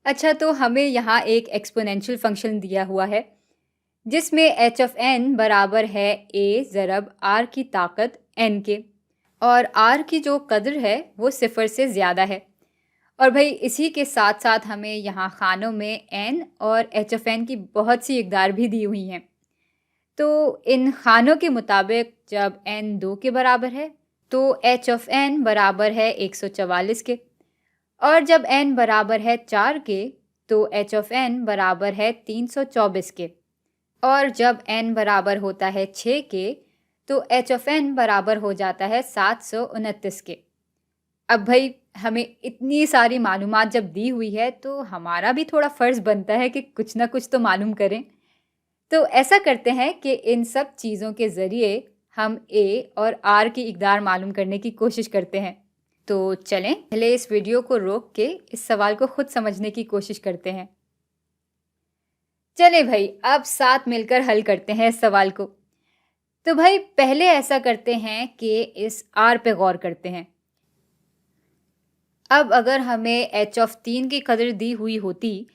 अच्छा, तो हमें यहाँ एक एक्सपोनेंशियल फंक्शन दिया हुआ है जिसमें एच ऑफ एन बराबर है ए ज़रब आर की ताकत एन के, और आर की जो कदर है वो सिफर से ज़्यादा है। और भाई इसी के साथ साथ हमें यहाँ खानों में एन और एच ऑफ एन की बहुत सी इकदार भी दी हुई हैं। तो इन खानों के मुताबिक जब एन 2 के बराबर है तो एच ऑफ एन बराबर है 144 के, और जब n बराबर है 4 के तो एच ऑफ एन बराबर है 324 के, और जब n बराबर होता है 6 के तो एच ऑफ एन बराबर हो जाता है 729 के। अब भाई हमें इतनी सारी मालूमात जब दी हुई है तो हमारा भी थोड़ा फ़र्ज़ बनता है कि कुछ ना कुछ तो मालूम करें। तो ऐसा करते हैं कि इन सब चीज़ों के ज़रिए हम a और r की इकदार मालूम करने की कोशिश करते हैं। तो चलें पहले इस वीडियो को रोक के इस सवाल को खुद समझने की कोशिश करते हैं। चलें भाई, अब साथ मिलकर हल करते हैं इस सवाल को। तो भाई पहले ऐसा करते हैं कि इस r पे गौर करते हैं। अब अगर हमें h ऑफ 3 की कदर दी हुई होती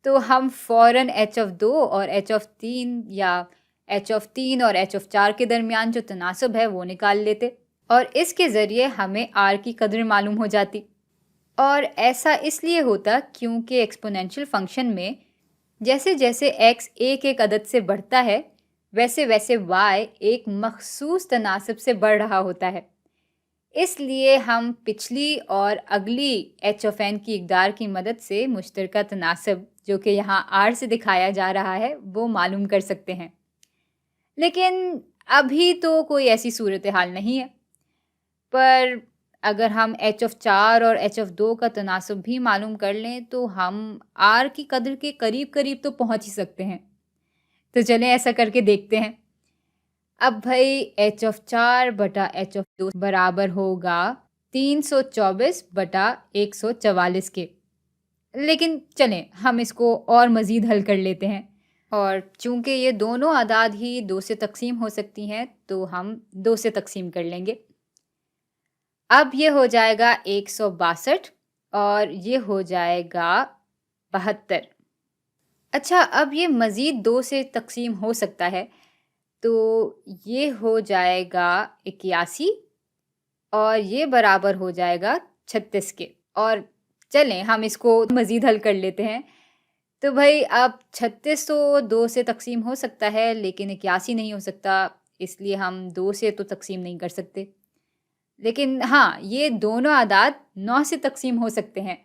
तो हम फ़ौरन h ऑफ 2 और h ऑफ 3 या h ऑफ 3 और h ऑफ 4 के दरमियान जो तनासब है वो निकाल लेते, और इसके ज़रिए हमें r की कदर मालूम हो जाती। और ऐसा इसलिए होता क्योंकि एक्सपोनेंशियल फंक्शन में जैसे जैसे x एक एक अदद से बढ़ता है वैसे वैसे y एक मखसूस तनासब से बढ़ रहा होता है। इसलिए हम पिछली और अगली एच ऑफ एन की इकदार की मदद से मुश्तरका तनासब जो कि यहाँ r से दिखाया जा रहा है वो मालूम कर सकते हैं। लेकिन अभी तो कोई ऐसी सूरत हाल नहीं है, पर अगर हम एच ऑफ 4 और एच ऑफ 2 का तनासब भी मालूम कर लें तो हम r की कदर के करीब करीब तो पहुँच ही सकते हैं। तो चलें ऐसा करके देखते हैं। अब भाई एच ऑफ 4 बटा एच ऑफ 2 बराबर होगा 324 बटा 144 के। लेकिन चलें हम इसको और मज़ीद हल कर लेते हैं, और चूंकि ये दोनों आदाद ही 2 से तकसीम हो सकती हैं तो हम 2 से तकसीम कर लेंगे। अब ये हो जाएगा 162 और ये हो जाएगा 72। अच्छा, अब ये मज़ीद 2 से तकसीम हो सकता है तो ये हो जाएगा 81 और ये बराबर हो जाएगा 36 के। और चलें हम इसको मज़ीद हल कर लेते हैं। तो भाई अब 36 तो 2 से तकसीम हो सकता है लेकिन 81 नहीं हो सकता, इसलिए हम 2 से तो तकसीम नहीं कर सकते। लेकिन हाँ, ये दोनों आदाद 9 से तकसीम हो सकते हैं।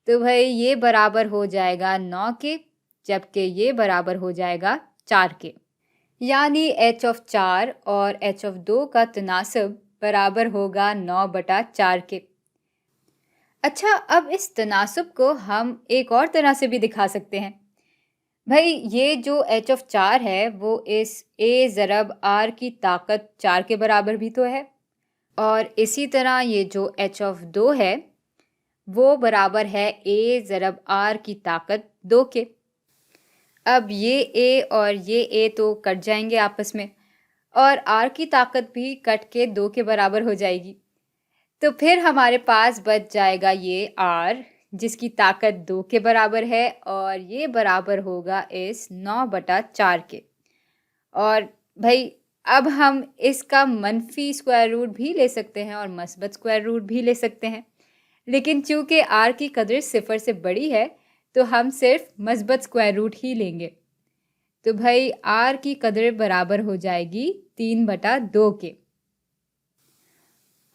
तो भाई ये बराबर हो जाएगा 9 के, जबकि ये बराबर हो जाएगा 4 के। यानी एच ऑफ 4 और एच ऑफ 2 का तनासब बराबर होगा 9 बटा 4 के। अच्छा, अब इस तनासब को हम एक और तरह से भी दिखा सकते हैं। भाई ये जो एच ऑफ 4 है वो इस ए ज़रब आर की ताकत 4 के बराबर भी तो है, और इसी तरह ये जो एच ऑफ 2 है वो बराबर है ए ज़रब आर की ताकत 2 के। अब ये ए और ये ए तो कट जाएंगे आपस में, और आर की ताकत भी कट के 2 के बराबर हो जाएगी। तो फिर हमारे पास बच जाएगा ये आर जिसकी ताकत 2 के बराबर है, और ये बराबर होगा इस 9 बटा 4 के। और भाई अब हम इसका मनफी स्क्वायर रूट भी ले सकते हैं और मस्बत स्क्वायर रूट भी ले सकते हैं, लेकिन चूंकि आर की कदर सिफर से बड़ी है तो हम सिर्फ मस्बत स्क्वायर रूट ही लेंगे। तो भाई आर की कदर बराबर हो जाएगी 3 बटा 2 के।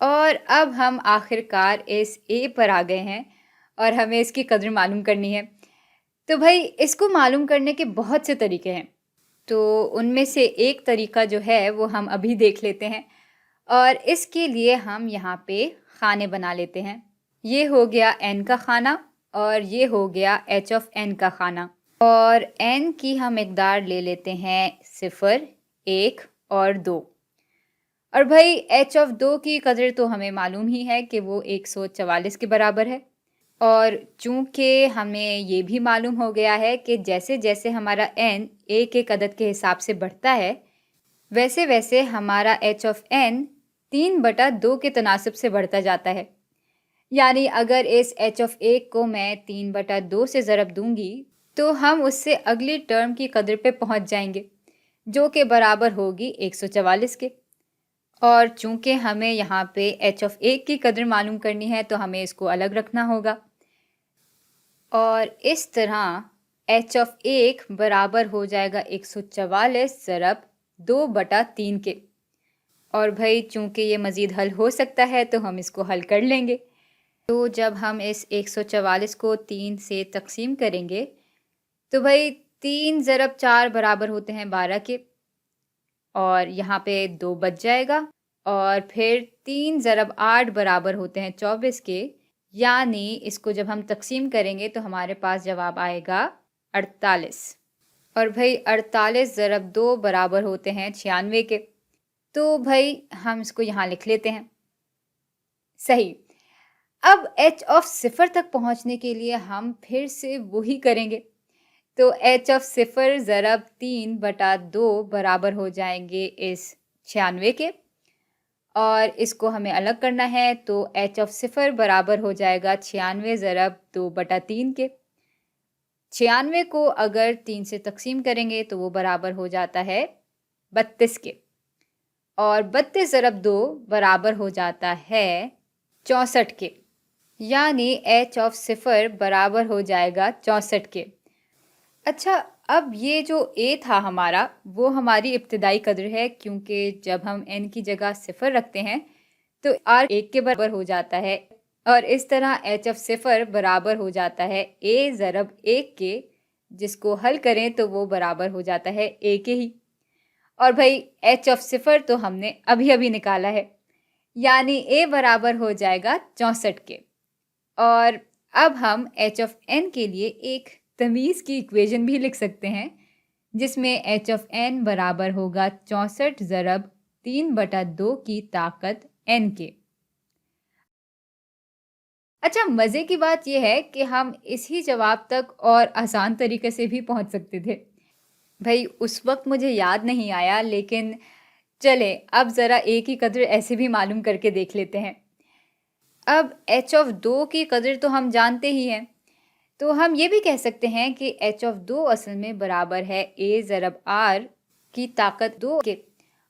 और अब हम आखिरकार इस ए पर आ गए हैं और हमें इसकी कदर मालूम करनी है। तो भाई इसको मालूम करने के बहुत से तरीके हैं, तो उनमें से एक तरीका जो है वो हम अभी देख लेते हैं, और इसके लिए हम यहाँ पे खाने बना लेते हैं। ये हो गया n का खाना और ये हो गया h ऑफ n का खाना, और n की हम मिकदार ले लेते हैं 0, 1 और 2। और भाई h ऑफ 2 की कदर तो हमें मालूम ही है कि वो 144 के बराबर है, और चूंकि हमें ये भी मालूम हो गया है कि जैसे जैसे हमारा n एक एक अदद के हिसाब से बढ़ता है वैसे वैसे हमारा h ऑफ n 3 बटा 2 के तनासब से बढ़ता जाता है। यानी अगर इस h ऑफ 1 को मैं 3/2 से ज़रब दूंगी तो हम उससे अगली टर्म की कदर पे पहुंच जाएंगे जो कि बराबर होगी 144 के। और चूंकि हमें यहाँ पे h ऑफ 1 की कदर मालूम करनी है तो हमें इसको अलग रखना होगा और इस तरह h ऑफ 1 बराबर हो जाएगा 144 ज़रब 2/3 के। और भाई चूंकि ये मज़ीद हल हो सकता है तो हम इसको हल कर लेंगे। तो जब हम इस 144 को 3 से तकसीम करेंगे तो भाई 3 ज़रब 4 बराबर होते हैं 12 के और यहाँ पे 2 बच जाएगा और फिर 3 ज़रब 8 बराबर होते हैं 24 के, यानी इसको जब हम तकसीम करेंगे तो हमारे पास जवाब आएगा 48। और भाई 48 ज़रब 2 बराबर होते हैं 96 के। तो भाई हम इसको यहाँ लिख लेते हैं। सही। अब h ऑफ 0 तक पहुँचने के लिए हम फिर से वही करेंगे। तो h ऑफ 0 ज़रब 3/2 बराबर हो जाएंगे इस 96 के और इसको हमें अलग करना है तो h ऑफ 0 बराबर हो जाएगा 96 ज़रब 2/3 के। 96 को अगर 3 से तकसीम करेंगे तो वो बराबर हो जाता है 32 के और 32 ज़रब 2 बराबर हो जाता है 64 के, यानी h ऑफ 0 बराबर हो जाएगा 64 के। अच्छा, अब ये जो a था हमारा वो हमारी इब्तिदाई कदर है क्योंकि जब हम n की जगह 0 रखते हैं तो r 1 के बराबर हो जाता है और इस तरह h ऑफ 0 बराबर हो जाता है a ज़रब 1 के, जिसको हल करें तो वो बराबर हो जाता है a के ही। और भाई h ऑफ 0 तो हमने अभी अभी निकाला है, यानी a बराबर हो जाएगा 64 के। और अब हम h ऑफ n के लिए एक तमीज़ की इक्वेशन भी लिख सकते हैं जिसमें h ऑफ n बराबर होगा 64 ज़रब 3/2 की ताकत n के। अच्छा, मज़े की बात यह है कि हम इसी जवाब तक और आसान तरीके से भी पहुंच सकते थे। भाई उस वक्त मुझे याद नहीं आया, लेकिन चले अब ज़रा a की कदर ऐसे भी मालूम करके देख लेते हैं। अब h ऑफ 2 की कदर तो हम जानते ही हैं, तो हम ये भी कह सकते हैं कि h ऑफ 2 असल में बराबर है a ज़रब r की ताकत 2 के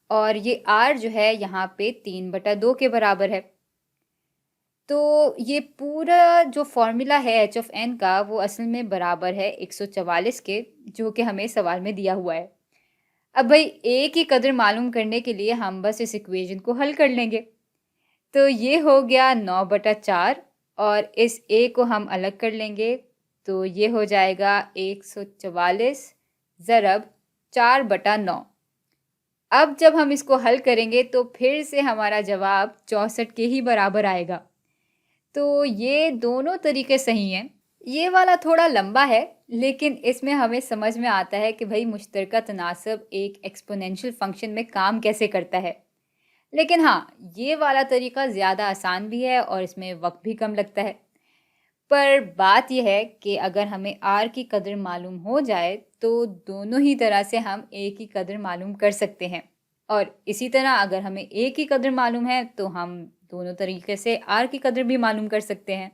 और ये r जो है यहाँ पे 3/2 के बराबर है। तो ये पूरा जो फॉर्मूला है h ऑफ n का वो असल में बराबर है 144 के, जो कि हमें सवाल में दिया हुआ है। अब भाई a की कदर मालूम करने के लिए हम बस इस इक्वेशन को हल कर लेंगे। तो ये हो गया 9/4 और इस a को हम अलग कर लेंगे तो ये हो जाएगा 144 ज़रब 4/9। अब जब हम इसको हल करेंगे तो फिर से हमारा जवाब 64 के ही बराबर आएगा। तो ये दोनों तरीके सही हैं। ये वाला थोड़ा लंबा है, लेकिन इसमें हमें समझ में आता है कि भाई मुश्तरका तनासब एक एक्सपोनेंशियल फंक्शन में काम कैसे करता है। लेकिन हाँ, ये वाला तरीका ज़्यादा आसान भी है और इसमें वक्त भी कम लगता है। पर बात यह है कि अगर हमें r की कदर मालूम हो जाए तो दोनों ही तरह से हम a की कदर मालूम कर सकते हैं और इसी तरह अगर हमें a की कदर मालूम है तो हम दोनों तरीके से r की कदर भी मालूम कर सकते हैं।